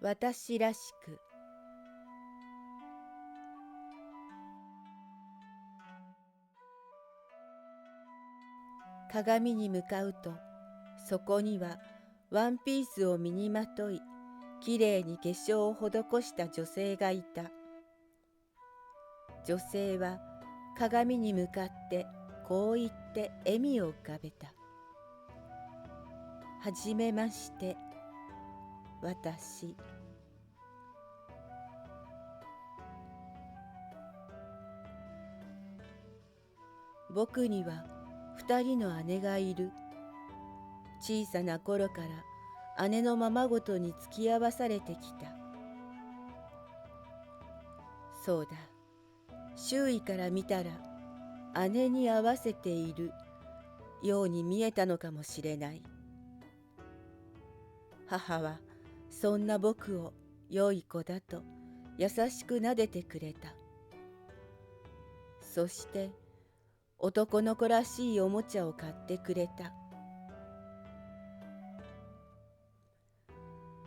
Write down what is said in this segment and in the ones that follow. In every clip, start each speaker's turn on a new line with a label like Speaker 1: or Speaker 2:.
Speaker 1: 私らしく。鏡に向かうと、そこにはワンピースを身にまとい、きれいに化粧を施した女性がいた。女性は鏡に向かってこう言って笑みを浮かべた。はじめまして、私。僕には二人の姉がいる。小さな頃から姉のままごとに付き合わされてきた。そうだ、周囲から見たら姉に合わせているように見えたのかもしれない。母はそんな僕を良い子だと優しく撫でてくれた。そして男の子らしいおもちゃを買ってくれた。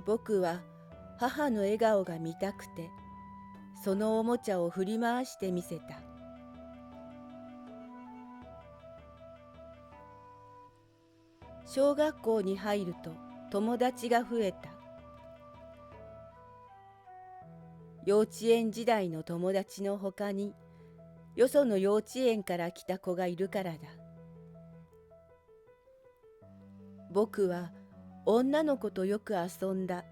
Speaker 1: 僕は母の笑顔が見たくて、そのおもちゃを振り回してみせた。小学校に入ると友達が増えた。幼稚園時代の友達のほかに、よその幼稚園から来た子がいるからだ。僕は女の子とよく遊んだ。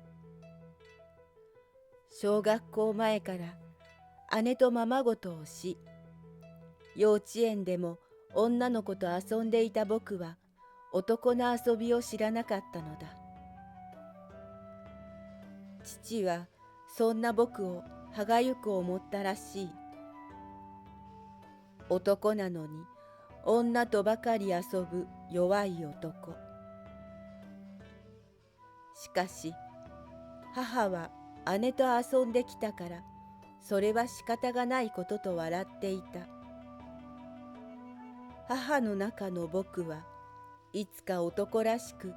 Speaker 1: 小学校前から姉とままごとをし、幼稚園でも女の子と遊んでいた僕は男の遊びを知らなかったのだ。父はそんな僕を歯がゆく思ったらしい。男なのに女とばかり遊ぶ弱い男。しかし母は姉と遊んできたから、それは仕方がないことと笑っていた。母の中の僕はいつか男らしく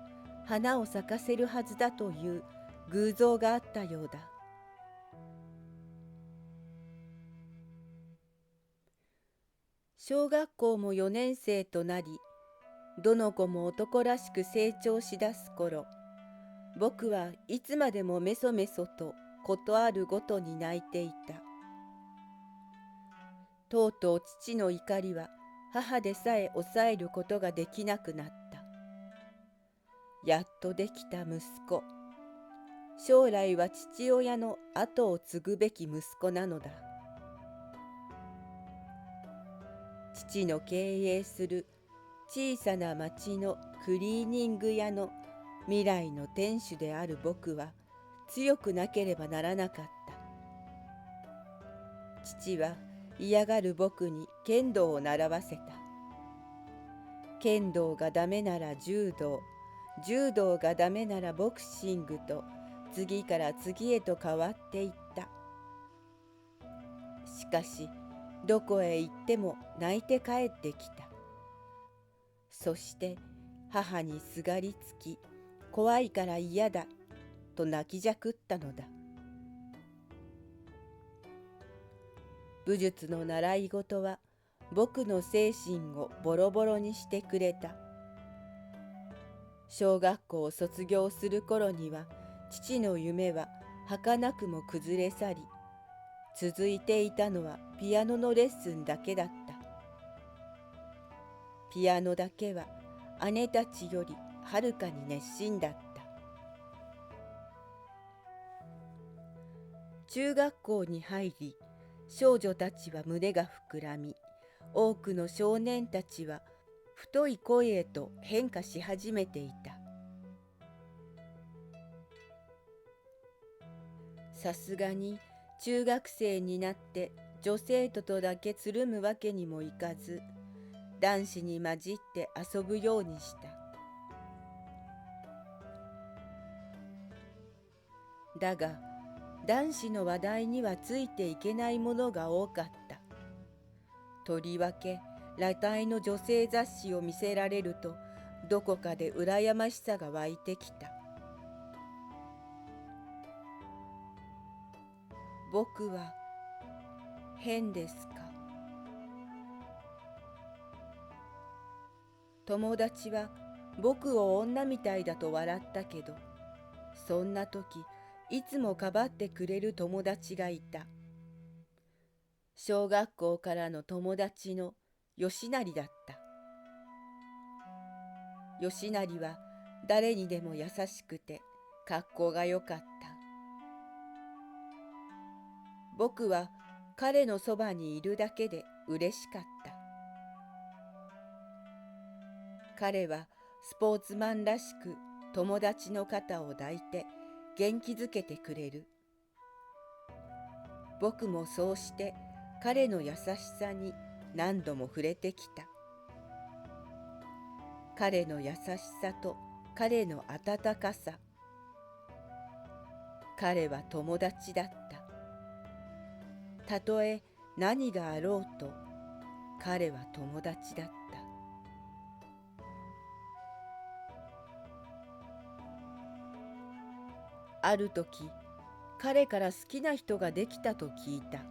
Speaker 1: 花を咲かせるはずだという偶像があったようだ。小学校も4年生となり、どの子も男らしく成長しだす頃、僕はいつまでもメソメソとことあるごとに泣いていた。とうとう父の怒りは母でさえ抑えることができなくなった。やっとできた息子。将来は父親の後を継ぐべき息子なのだ。父の経営する小さな町のクリーニング屋の未来の店主である僕は強くなければならなかった。父は嫌がる僕に剣道を習わせた。剣道がダメなら柔道、柔道がダメならボクシングと次から次へと変わっていった。しかしどこへ行っても泣いて帰ってきた。そして母にすがりつき、怖いから嫌だと泣きじゃくったのだ。武術の習い事は僕の精神をボロボロにしてくれた。小学校を卒業する頃には父の夢は儚くも崩れ去り、続いていたのはピアノのレッスンだけだった。ピアノだけは姉たちよりはるかに熱心だった。中学校に入り、少女たちは胸が膨らみ、多くの少年たちは太い声へと変化し始めていた。さすがに中学生になって女生徒とだけつるむわけにもいかず、男子に混じって遊ぶようにした。だが男子の話題にはついていけないものが多かった。とりわけ裸体の女性雑誌を見せられると、どこかで羨ましさが湧いてきた。僕は変ですか？友達は僕を女みたいだと笑ったけど、そんな時いつもかばってくれる友達がいた。小学校からの友達の吉成だった。吉成は誰にでも優しくて格好が良かった。僕は彼のそばにいるだけで嬉しかった。彼はスポーツマンらしく友達の肩を抱いて元気づけてくれる。僕もそうして彼の優しさに何度も触れてきた。彼の優しさと彼の温かさ。彼は友達だった。たとえ何があろうと彼は友達だった。ある時、彼から好きな人ができたと聞いた。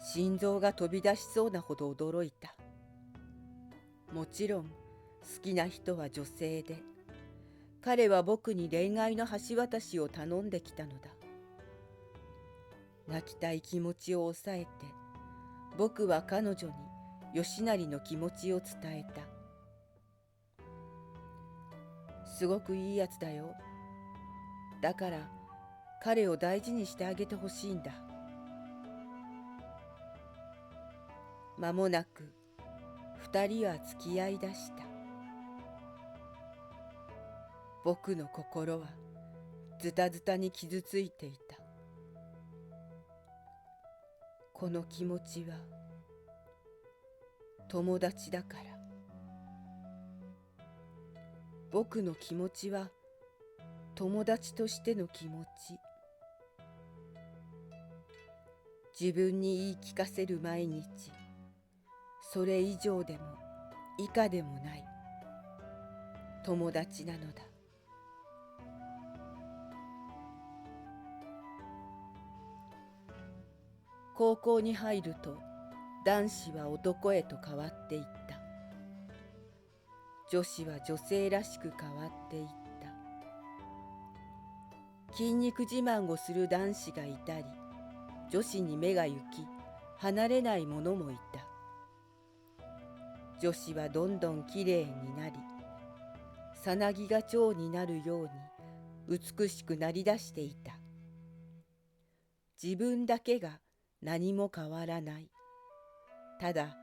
Speaker 1: 心臓が飛び出しそうなほど驚いた。もちろん好きな人は女性で、彼は僕に恋愛の橋渡しを頼んできたのだ。泣きたい気持ちを抑えて、僕は彼女に吉成の気持ちを伝えた。すごくいいやつだよ。だから彼を大事にしてあげてほしいんだ。間もなく二人は付き合いだした。僕の心はズタズタに傷ついていた。この気持ちは友達だから。僕の気持ちは友達としての気持ち。自分に言い聞かせる毎日。それ以上でも以下でもない友達なのだ。高校に入ると男子は男へと変わっていった。女子は女性らしく変わっていった。筋肉自慢をする男子がいたり、女子に目が行き離れない者もいた。女子はどんどんきれいになり、さなぎが蝶になるように美しくなりだしていた。自分だけが何も変わらない。ただ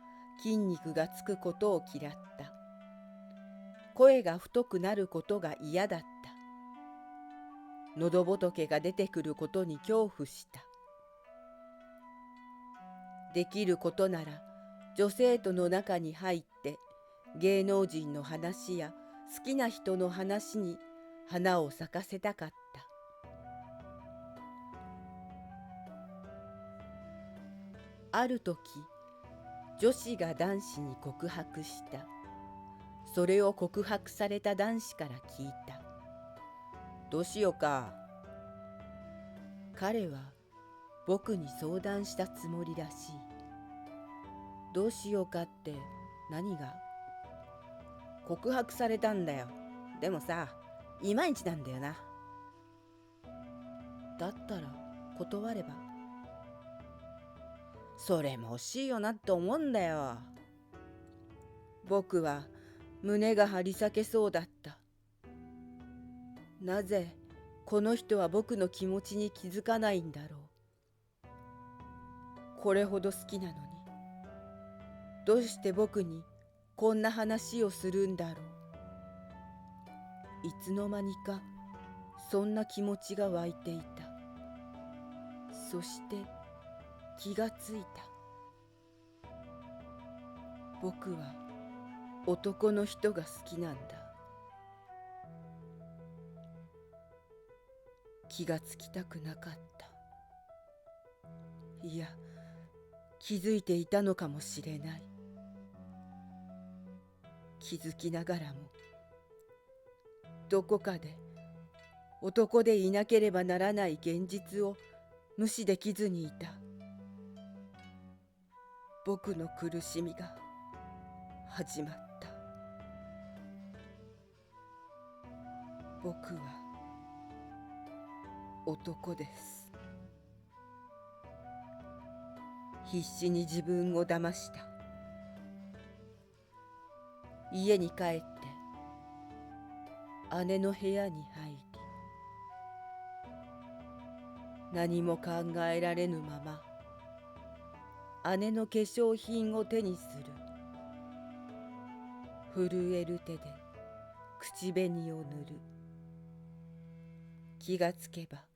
Speaker 1: 筋肉がつくことを嫌った。声が太くなることが嫌だった。喉仏が出てくることに恐怖した。できることなら女生徒の中に入って芸能人の話や好きな人の話に花を咲かせたかった。ある時、女子が男子に告白した。それを告白された男子から聞いた。どうしようか。彼は僕に相談したつもりらしい。どうしようかって何が？告白されたんだよ。でもさ、いまいちなんだよな。だったら断れば？それも惜しいよなって思うんだよ。僕は胸が張り裂けそうだった。なぜこの人は僕の気持ちに気づかないんだろう。これほど好きなのに、どうして僕にこんな話をするんだろう。いつの間にかそんな気持ちが湧いていた。そして気がついた。僕は男の人が好きなんだ。気がつきたくなかった。いや、気づいていたのかもしれない。気づきながらも、どこかで男でいなければならない現実を無視できずにいた。僕の苦しみが始まった。僕は男です。必死に自分を騙した。家に帰って姉の部屋に入り、何も考えられぬまま姉の化粧品を手にする。震える手で口紅を塗る。気がつけば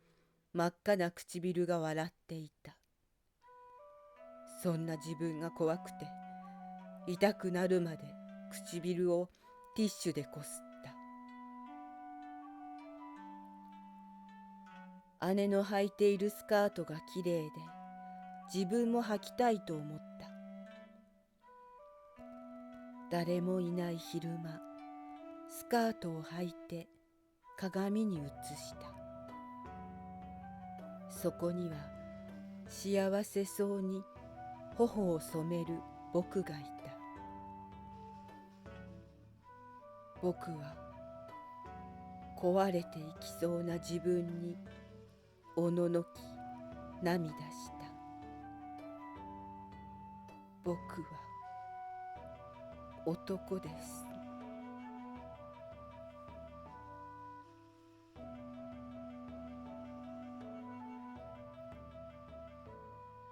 Speaker 1: 真っ赤な唇が笑っていた。そんな自分が怖くて痛くなるまで唇をティッシュでこすった。姉の履いているスカートがきれいで自分も履きたいと思った。誰もいない昼間、スカートを履いて鏡に映した。そこには幸せそうに頬を染める僕がいた。僕は壊れていきそうな自分におののき涙した。僕は男です。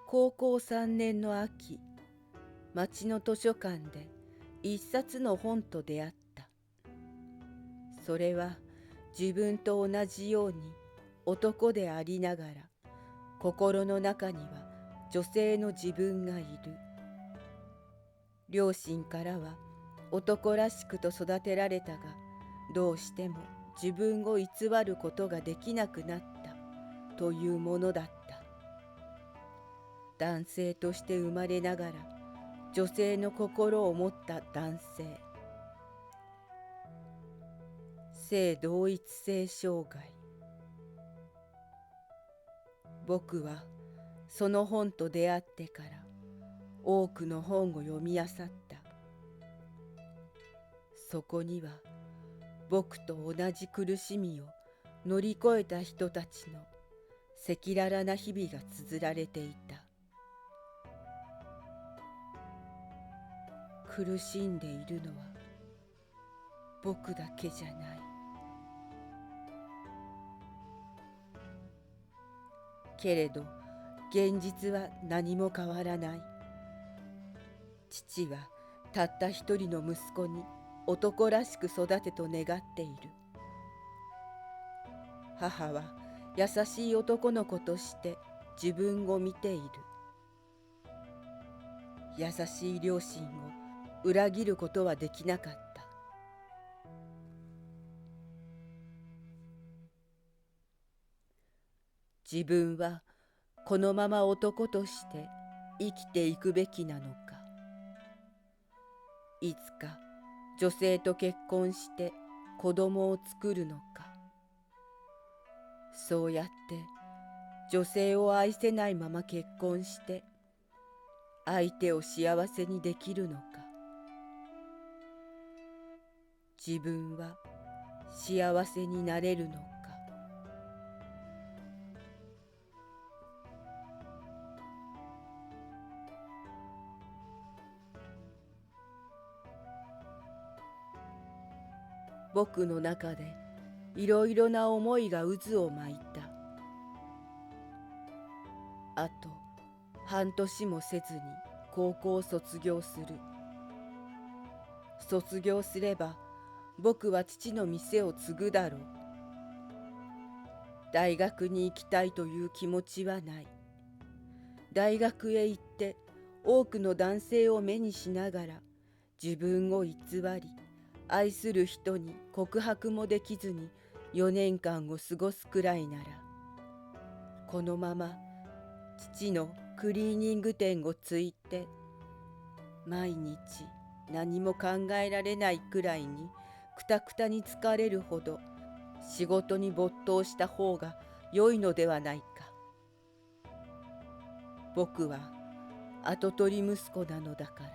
Speaker 1: 高校3年の秋、町の図書館で一冊の本と出会った。それは自分と同じように男でありながら、心の中には女性の自分がいる。両親からは男らしくと育てられたが、どうしても自分を偽ることができなくなったというものだった。男性として生まれながら女性の心を持った男性。性同一性障害。僕はその本と出会ってから多くの本を読み漁った。そこには僕と同じ苦しみを乗り越えた人たちの赤裸々な日々が綴られていた。苦しんでいるのは僕だけじゃない。けれど現実は何も変わらない。父はたった一人の息子に男らしく育てと願っている。母は優しい男の子として自分を見ている。優しい両親を裏切ることはできなかった。自分はこのまま男として生きていくべきなのか。いつか女性と結婚して子供を作るのか。そうやって女性を愛せないまま結婚して相手を幸せにできるのか。自分は幸せになれるのか。僕の中でいろいろな思いが渦を巻いた。あと半年もせずに高校を卒業する。卒業すれば僕は父の店を継ぐだろう。大学に行きたいという気持ちはない。大学へ行って多くの男性を目にしながら自分を偽り、愛する人に告白もできずに4年間を過ごすくらいなら、このまま父のクリーニング店を継いで毎日何も考えられないくらいにくたくたに疲れるほど仕事に没頭した方が良いのではないか。僕は跡取り息子なのだから。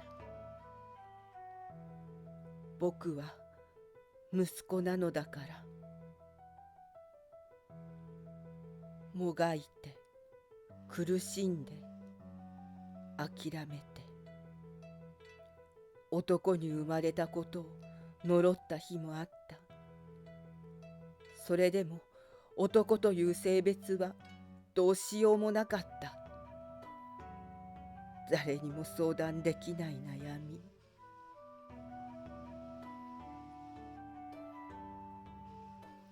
Speaker 1: 僕は息子なのだから。もがいて苦しんで諦めて、男に生まれたことを呪った日もあった。それでも男という性別はどうしようもなかった。誰にも相談できない悩み。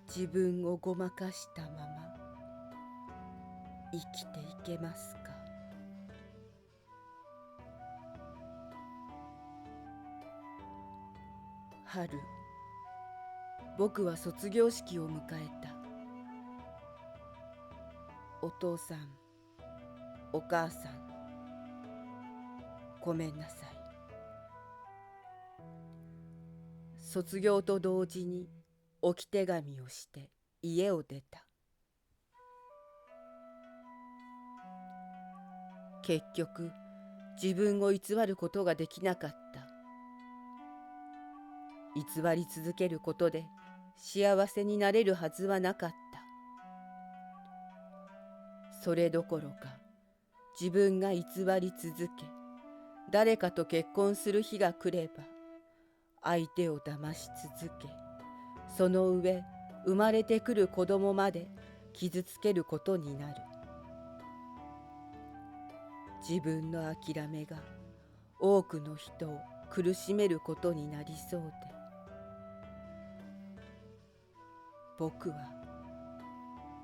Speaker 1: 自分をごまかしたまま生きていけますか。春、僕は卒業式を迎えた。お父さん、お母さん、ごめんなさい。卒業と同時に置き手紙をして家を出た。結局、自分を偽ることができなかった。偽り続けることで幸せになれるはずはなかった。それどころか、自分が偽り続け、誰かと結婚する日が来れば、相手を騙し続け、その上、生まれてくる子供まで傷つけることになる。自分の諦めが多くの人を苦しめることになりそうで、僕は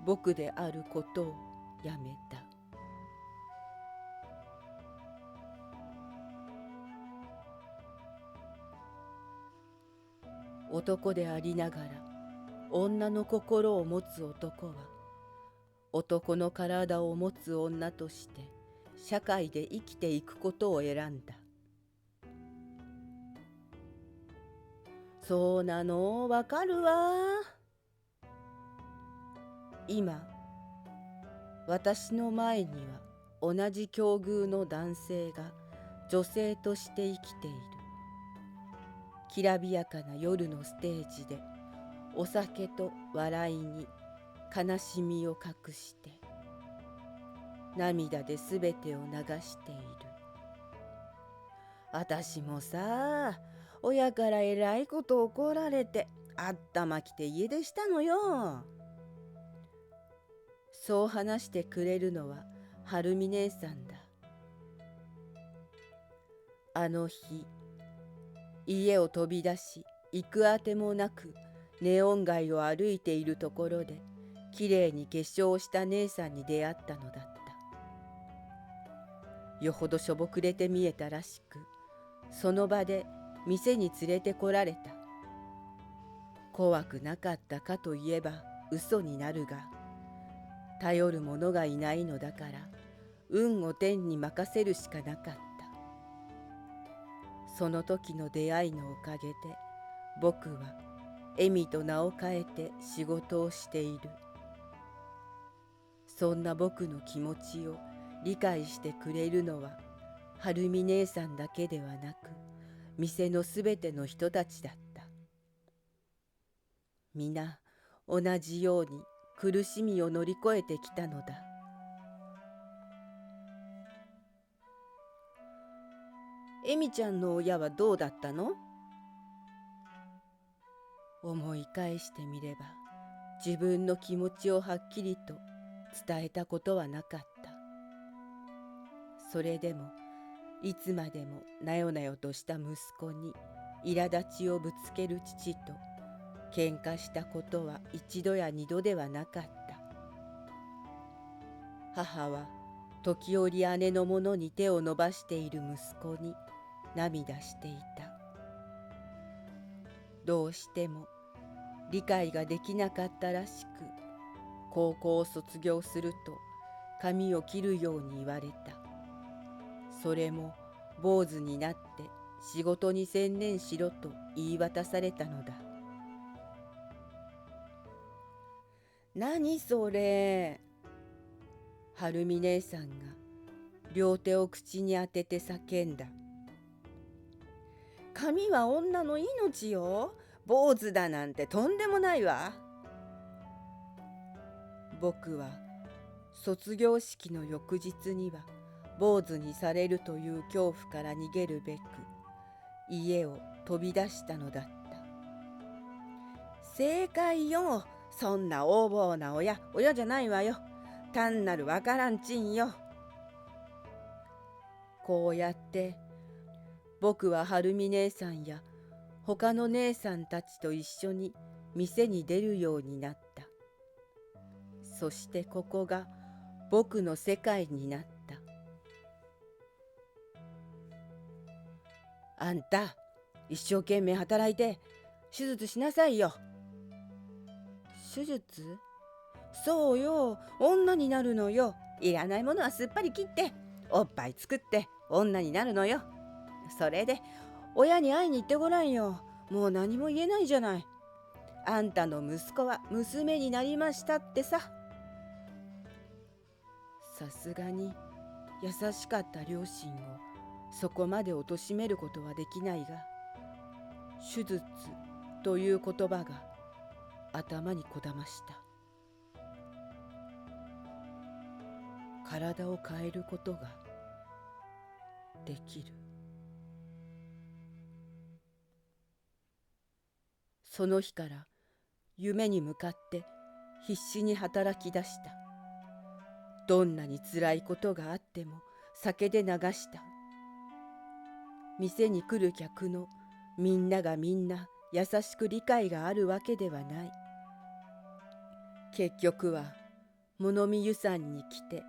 Speaker 1: 僕であることをやめた。男でありながら女の心を持つ男は、男の体を持つ女として社会で生きていくことを選んだ。そうなの、わかるわ。今、私の前には同じ境遇の男性が女性として生きている。きらびやかな夜のステージでお酒と笑いに悲しみを隠して涙で全てを流している。私もさ、親からえらいこと怒られて頭きて家出したのよ。そう話してくれるのは晴美姉さんだ。あの日、家を飛び出し行くあてもなくネオン街を歩いているところで、きれいに化粧をした姉さんに出会ったのだった。よほどしょぼくれて見えたらしく、その場で店に連れてこられた。怖くなかったかといえば嘘になるが、頼る者がいないのだから運を天に任せるしかなかった。その時の出会いのおかげで僕はエミと名を変えて仕事をしている。そんな僕の気持ちを理解してくれるのは晴美姉さんだけではなく、店のすべての人たちだった。皆同じように苦しみを乗り越えてきたのだ。エミちゃんの親はどうだったの？思い返してみれば、自分の気持ちをはっきりと伝えたことはなかった。それでもいつまでもなよなよとした息子に苛立ちをぶつける父と喧嘩したことは一度や二度ではなかった。母は時折姉のものに手を伸ばしている息子に涙していた。どうしても理解ができなかったらしく、高校を卒業すると髪を切るように言われた。それも坊主になって仕事に専念しろと言い渡されたのだ。何それ。晴美姉さんが両手を口に当てて叫んだ。髪は女の命よ。坊主だなんてとんでもないわ。僕は卒業式の翌日には坊主にされるという恐怖から逃げるべく家を飛び出したのだった。正解よ。そんな横暴な親じゃないわよ。単なるわからんちんよ。こうやって僕ははるみ姉さんや他の姉さんたちと一緒に店に出るようになった。そしてここが僕の世界になった。あんた、一生懸命働いて手術しなさいよ。手術？そうよ、女になるのよ。いらないものはすっぱり切っておっぱい作って女になるのよ。それで親に会いに行ってごらんよ。もう何も言えないじゃない。あんたの息子は娘になりましたってさ。さすがに優しかった両親をそこまで貶めることはできないが、手術という言葉が頭にこだました。体を変えることができる。その日から夢に向かって必死に働き出した。どんなに辛いことがあっても酒で流した。店に来る客のみんながみんな優しく理解があるわけではない。結局は物見湯山に来て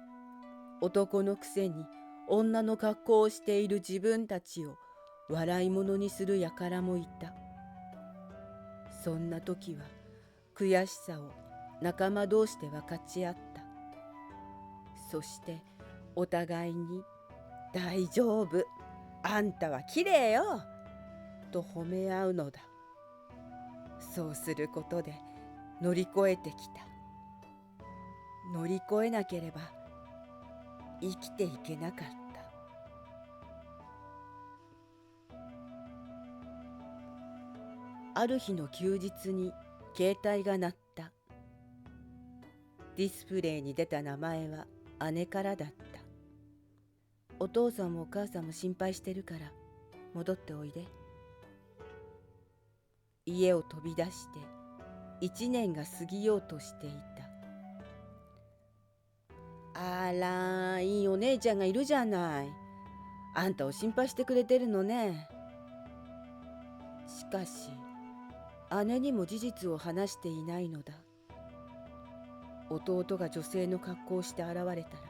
Speaker 1: 男のくせに女の格好をしている自分たちを笑い物にする輩もいた。そんな時は悔しさを仲間同士で分かち合った。そしてお互いに「大丈夫、あんたはきれいよ」と褒め合うのだ。そうすることで乗り越えてきた。乗り越えなければ生きていけなかった。ある日の休日に携帯が鳴った。ディスプレイに出た名前は姉からだった。お父さんもお母さんも心配してるから戻っておいで。家を飛び出して1年が過ぎようとしていた。あら、いいお姉ちゃんがいるじゃない。あんたを心配してくれてるのね。しかし姉にも事実を話していないのだ。弟が女性の格好をして現れたら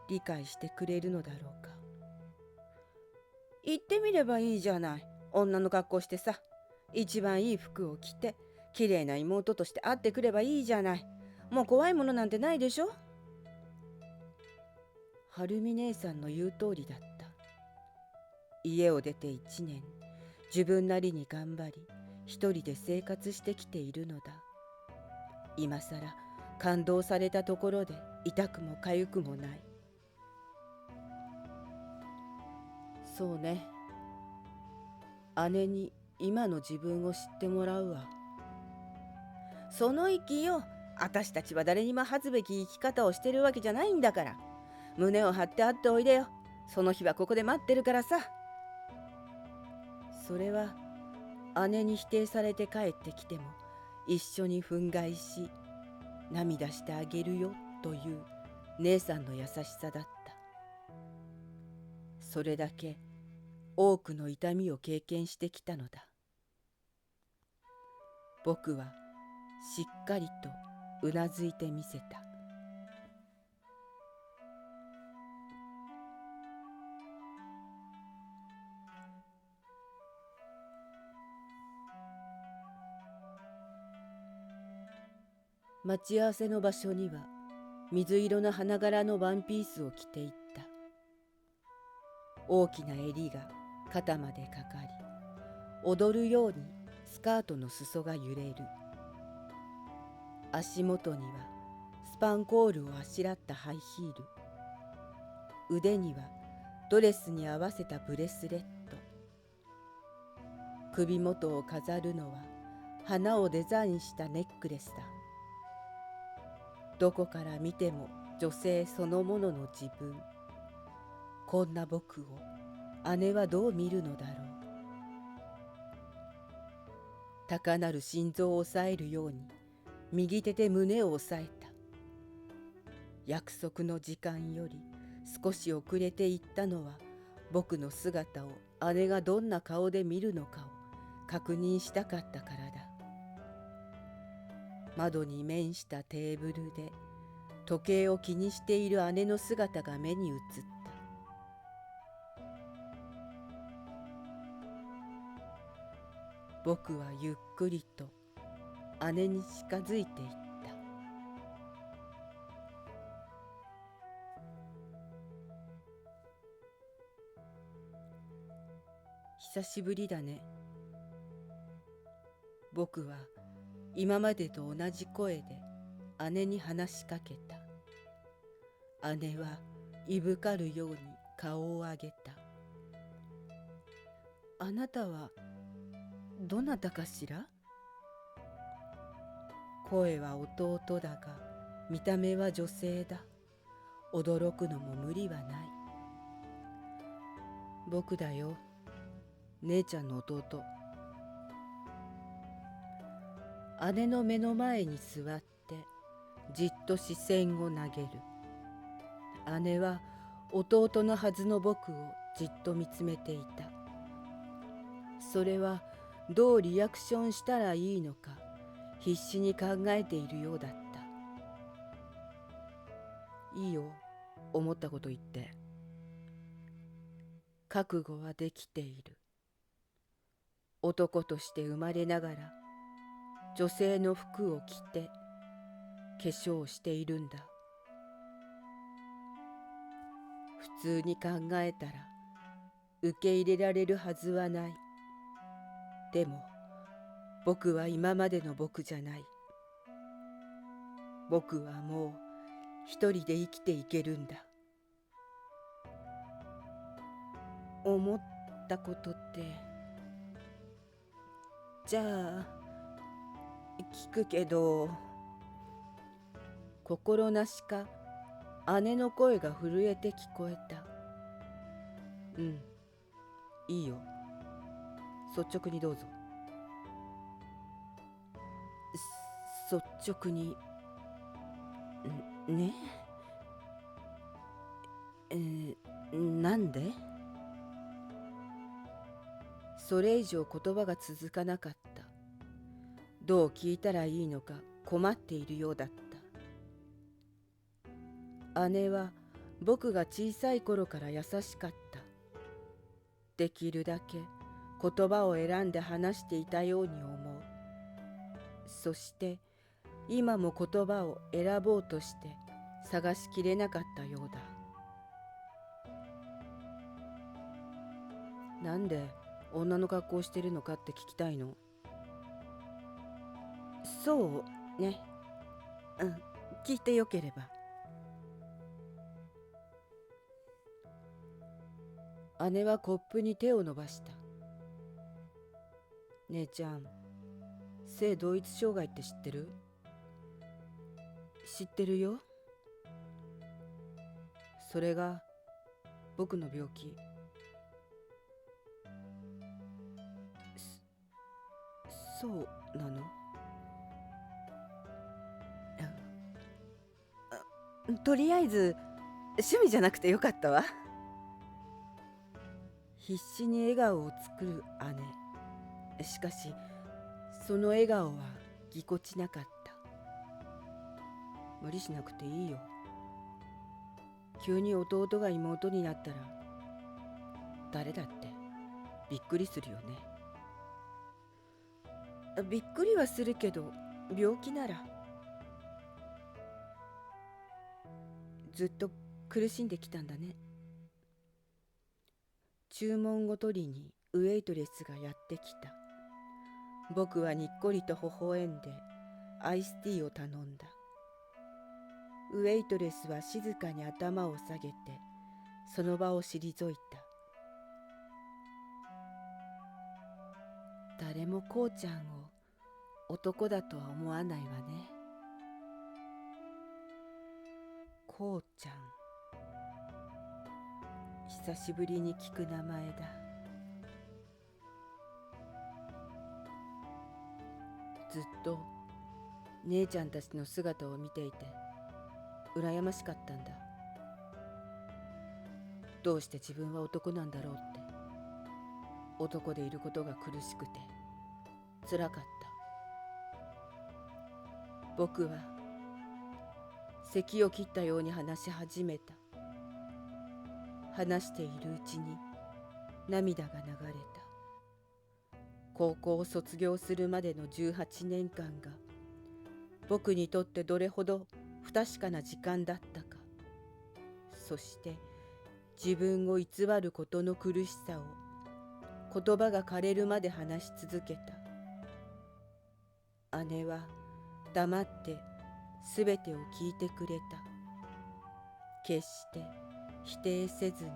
Speaker 1: 理解してくれるのだろうか。言ってみればいいじゃない。女の格好してさ、一番いい服を着て綺麗な妹として会ってくればいいじゃない。もう怖いものなんてないでしょ。はるみ姉さんの言う通りだった。家を出て1年、自分なりに頑張り一人で生活してきているのだ。今さら感動されたところで痛くも痒くもない。そうね。姉に今の自分を知ってもらうわ。その息よ。私たちは誰にも恥ずべき生き方をしてるわけじゃないんだから。胸を張って会っておいでよ。その日はここで待ってるからさ。それは姉に否定されて帰ってきても一緒に憤慨し涙してあげるよという姉さんの優しさだった。それだけ多くの痛みを経験してきたのだ。僕はしっかりとうなずいてみせた。待ち合わせの場所には水色の花柄のワンピースを着ていった。大きな襟が肩までかかり、踊るようにスカートの裾が揺れる。足元にはスパンコールをあしらったハイヒール。腕にはドレスに合わせたブレスレット。首元を飾るのは花をデザインしたネックレスだ。どこから見ても女性そのものの自分。こんな僕を姉はどう見るのだろう。高鳴る心臓を抑えるように右手で胸を押さえた。約束の時間より少し遅れていったのは、僕の姿を姉がどんな顔で見るのかを確認したかったからだ。窓に面したテーブルで時計を気にしている姉の姿が目に映った。僕はゆっくりと姉に近づいていった。久しぶりだね。僕は今までと同じ声で姉に話しかけた。姉はいぶかるように顔を上げた。あなたはどなたかしら？声は弟だが見た目は女性だ。驚くのも無理はない。僕だよ、姉ちゃんの弟。姉の目の前に座ってじっと視線を投げる。姉は弟のはずの僕をじっと見つめていた。それはどうリアクションしたらいいのか必死に考えているようだった。いいよ、思ったこと言って。覚悟はできている。男として生まれながら女性の服を着て化粧をしているんだ。普通に考えたら受け入れられるはずはない。でも僕は今までの僕じゃない。僕はもう一人で生きていけるんだ。思ったことって、じゃあ聞くけど、心なしか姉の声が震えて聞こえた。うん、いいよ。率直にどうぞ。率直にね。なんで？それ以上言葉が続かなかった。どう聞いたらいいのか困っているようだった。姉は僕が小さい頃から優しかった。できるだけ言葉を選んで話していたように思う。そして今も言葉を選ぼうとして探しきれなかったようだ。なんで女の格好をしてるのかって聞きたいの。そうね。聞いてよければ。姉はコップに手を伸ばした。姉ちゃん、性同一障害って知ってる？知ってるよ。それが僕の病気。そうなの？とりあえず趣味じゃなくてよかったわ。必死に笑顔を作る姉。しかしその笑顔はぎこちなかった。無理しなくていいよ。急に弟が妹になったら誰だってびっくりするよね。びっくりはするけど、病気なら。ずっと苦しんできたんだね。注文を取りにウェイトレスがやってきた。僕はにっこりと微笑んでアイスティーを頼んだ。ウェイトレスは静かに頭を下げてその場を退いた。誰もこうちゃんを男だとは思わないわね。こうちゃん、久しぶりに聞く名前だ。ずっと姉ちゃんたちの姿を見ていて羨ましかったんだ。どうして自分は男なんだろうって。男でいることが苦しくて辛かった。僕は咳を切ったように話し始めた。話しているうちに涙が流れた。高校を卒業するまでの18年間が僕にとってどれほど不確かな時間だったか。そして自分を偽ることの苦しさを言葉が枯れるまで話し続けた。姉は黙ってすべてを聞いてくれた。決して否定せずに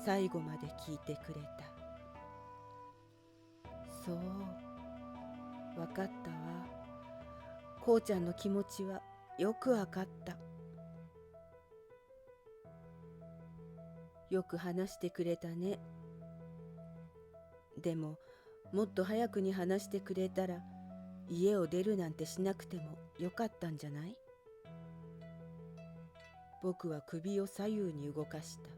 Speaker 1: 最後まで聞いてくれた。そう、わかったわ。こうちゃんの気持ちはよくわかった。よく話してくれたね。でももっと早くに話してくれたら家を出るなんてしなくてもよかったんじゃない？僕は首を左右に動かした。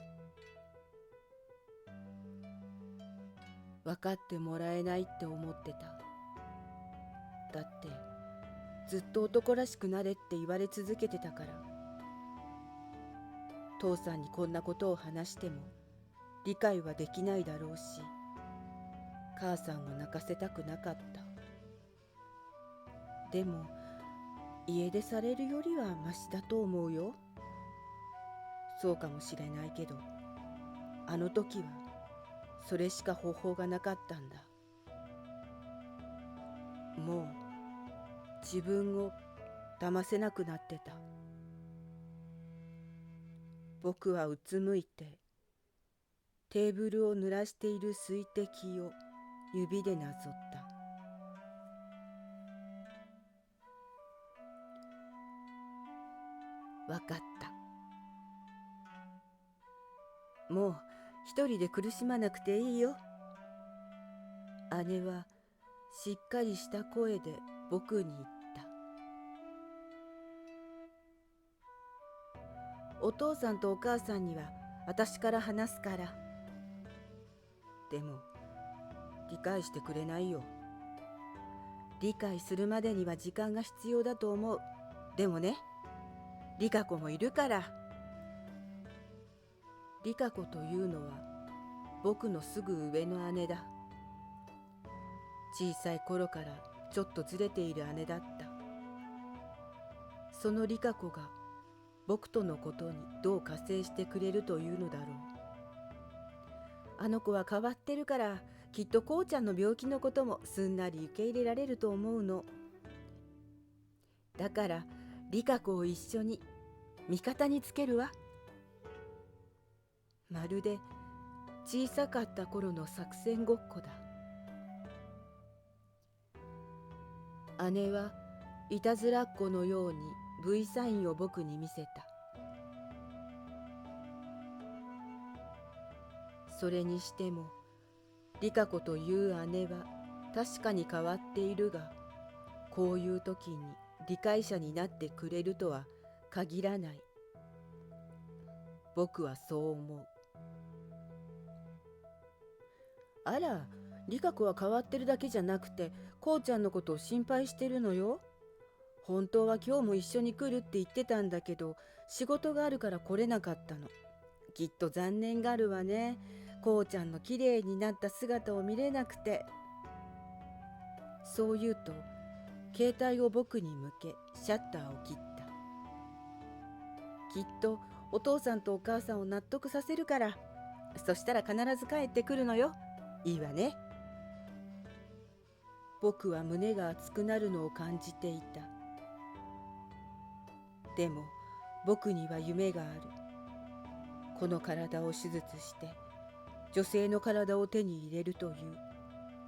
Speaker 1: 分かってもらえないって思ってた。だってずっと男らしくなれって言われ続けてたから。父さんにこんなことを話しても理解はできないだろうし、母さんを泣かせたくなかった。でも家出されるよりはマシだと思うよ。そうかもしれないけど、あの時はそれしか方法がなかったんだ。もう自分を騙せなくなってた。僕はうつむいてテーブルを濡らしている水滴を指でなぞった。わかった。もう一人で苦しまなくていいよ。姉はしっかりした声で僕に言った。お父さんとお母さんには私から話すから。でも理解してくれないよ。理解するまでには時間が必要だと思う。でもね、リカ子もいるから。リカ子というのは僕のすぐ上の姉だ。小さい頃からちょっとずれている姉だった。そのリカ子が僕とのことにどう加勢してくれるというのだろう。あの子は変わってるから、きっとこうちゃんの病気のこともすんなり受け入れられると思うの。だからリカ子を一緒に味方につけるわ。まるで小さかった頃の作戦ごっこだ。姉はいたずらっ子のように V サインを僕に見せた。それにしてもリカ子という姉は確かに変わっているが、こういう時に理解者になってくれるとは限らない。僕はそう思う。あら、リカ子は変わってるだけじゃなくて、こうちゃんのことを心配してるのよ。本当は今日も一緒に来るって言ってたんだけど、仕事があるから来れなかったの。きっと残念がるわね。こうちゃんのきれいになった姿を見れなくて。そう言うと、携帯を僕に向けシャッターを切った。きっとお父さんとお母さんを納得させるから。そしたら必ず帰ってくるのよ。いいわね。僕は胸が熱くなるのを感じていた。でも僕には夢がある。この体を手術して女性の体を手に入れるという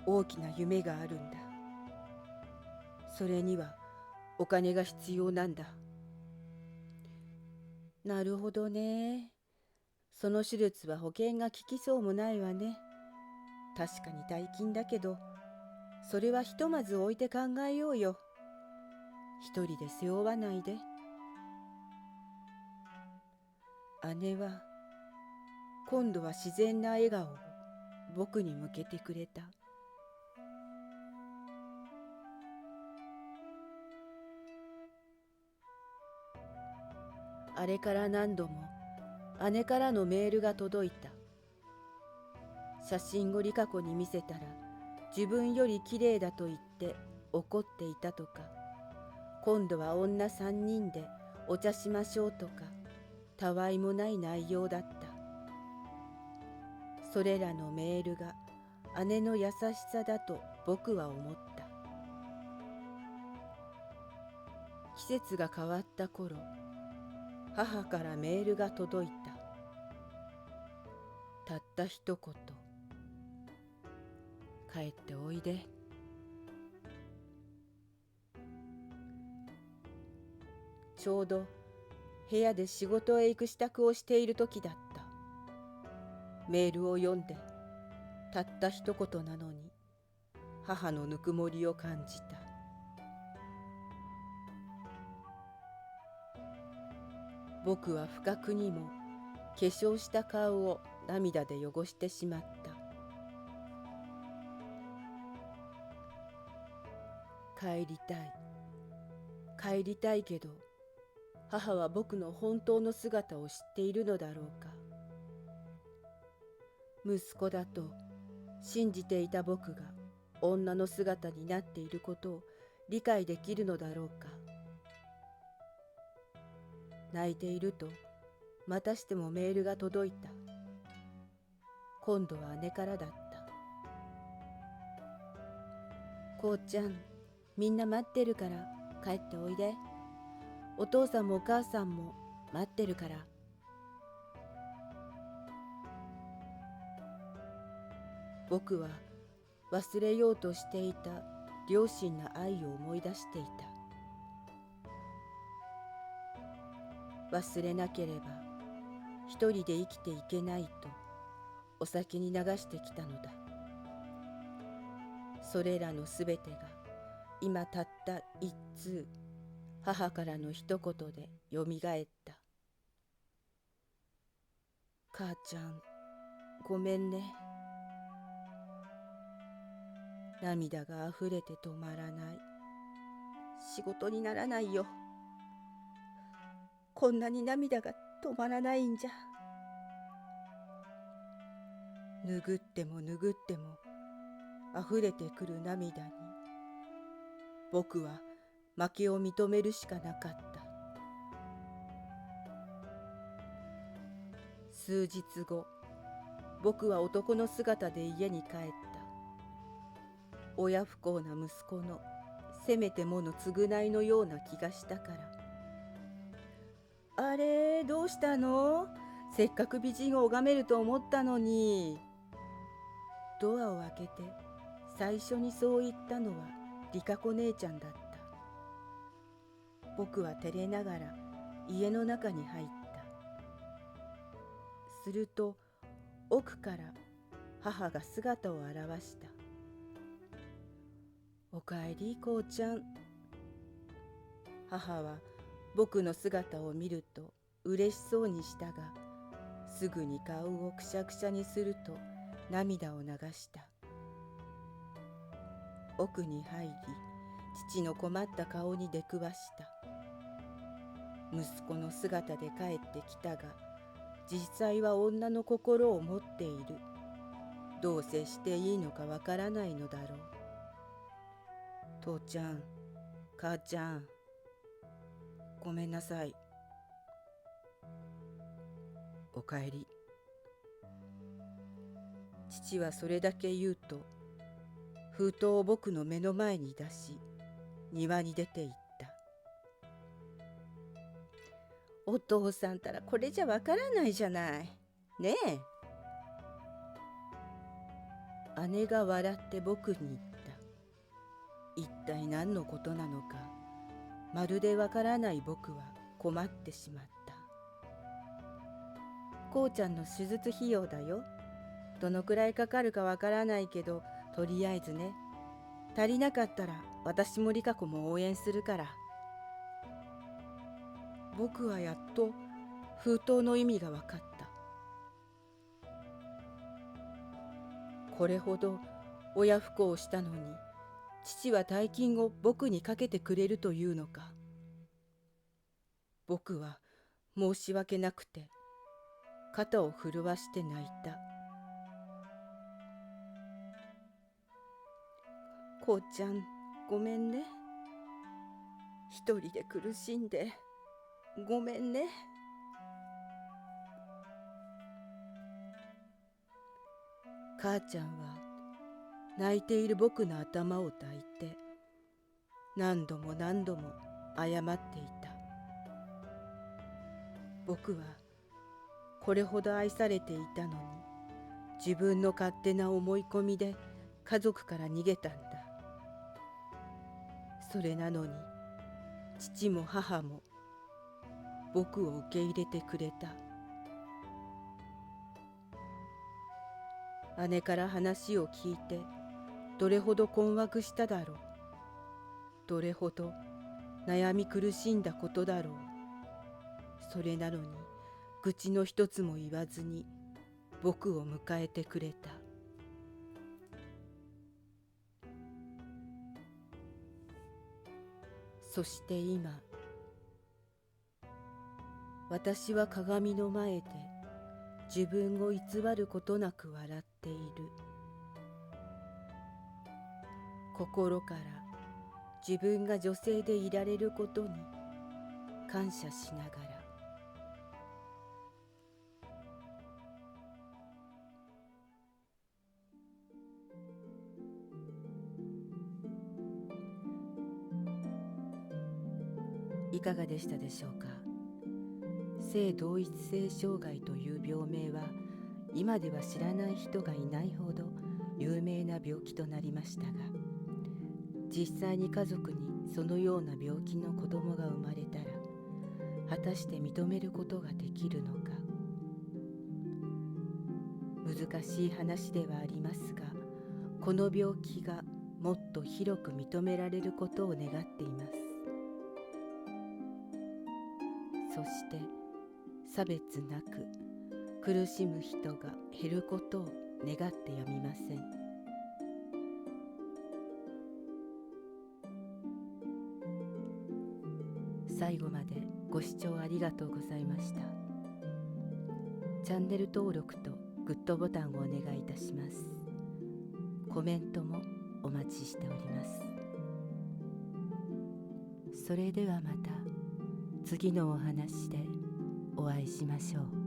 Speaker 1: 大きな夢があるんだ。それにはお金が必要なんだ。なるほどね。その手術は保険が効きそうもないわね。確かに大金だけど、それはひとまず置いて考えようよ。一人で背負わないで。姉は今度は自然な笑顔を僕に向けてくれた。あれから何度も姉からのメールが届いた。写真をリカ子に見せたら自分よりきれいだと言って怒っていたとか、今度は女3人でお茶しましょうとか、たわいもない内容だった。それらのメールが姉の優しさだと僕は思った。季節が変わった頃、母からメールが届いた。たった一言、帰っておいで。ちょうど部屋で仕事へ行く支度をしている時だった。メールを読んで、たった一言なのに母のぬくもりを感じた。僕は不覚にも化粧した顔を涙で汚してしまった。帰りたい、帰りたいけど、母は僕の本当の姿を知っているのだろうか。息子だと信じていた僕が女の姿になっていることを理解できるのだろうか。泣いているとまたしてもメールが届いた。今度は姉からだった。こうちゃん、みんな待ってるから帰っておいで。お父さんもお母さんも待ってるから。僕は忘れようとしていた両親の愛を思い出していた。忘れなければ一人で生きていけないとお酒に流してきたのだ。それらのすべてが今たった一通、母からの一言でよみがえった。母ちゃん、ごめんね。涙があふれて止まらない。仕事にならないよ。こんなに涙が止まらないんじゃ。拭っても拭ってもあふれてくる涙に、僕は負けを認めるしかなかった。数日後、僕は男の姿で家に帰った。親不孝な息子のせめてもの償いのような気がしたから。あれ、どうしたの？せっかく美人を拝めると思ったのに。ドアを開けて最初にそう言ったのはリカ子姉ちゃんだった。僕は照れながら家の中に入った。すると奥から母が姿を現した。おかえり、こうちゃん。母は僕の姿を見ると嬉しそうにしたが、すぐに顔をくしゃくしゃにすると涙を流した。奥に入り、父の困った顔に出くわした。息子の姿で帰ってきたが、実際は女の心を持っている。どう接していいのかわからないのだろう。父ちゃん、母ちゃん、ごめんなさい。おかえり。父はそれだけ言うと、封筒を僕の目の前に出し、庭に出て行った。お父さんたらこれじゃわからないじゃない。ねえ。姉が笑って僕に言った。一体何のことなのか、まるでわからない僕は困ってしまった。こうちゃんの手術費用だよ。どのくらいかかるかわからないけど、とりあえずね。足りなかったら私もリカ子も応援するから。僕はやっと封筒の意味がわかった。これほど親不孝をしたのに、父は大金を僕にかけてくれるというのか。僕は申し訳なくて肩を震わして泣いた。こうちゃん、ごめんね。一人で苦しんでごめんね。母ちゃんは泣いている僕の頭を抱いて何度も何度も謝っていた。僕はこれほど愛されていたのに、自分の勝手な思い込みで家族から逃げたんだ。それなのに父も母も僕を受け入れてくれた。姉から話を聞いてどれほど困惑しただろう。どれほど悩み苦しんだことだろう。それなのに愚痴の一つも言わずに僕を迎えてくれた。そして今、私は鏡の前で自分を偽ることなく笑っている。心から自分が女性でいられることに感謝しながら。いかがでしたでしょうか。性同一性障害という病名は今では知らない人がいないほど有名な病気となりましたが、実際に家族にそのような病気の子供が生まれたら果たして認めることができるのか。難しい話ではありますが、この病気がもっと広く認められることを願っています。そして差別なく苦しむ人が減ることを願ってやみません。最後までご視聴ありがとうございました。チャンネル登録とグッドボタンをお願いいたします。コメントもお待ちしております。それではまた次のお話でお会いしましょう。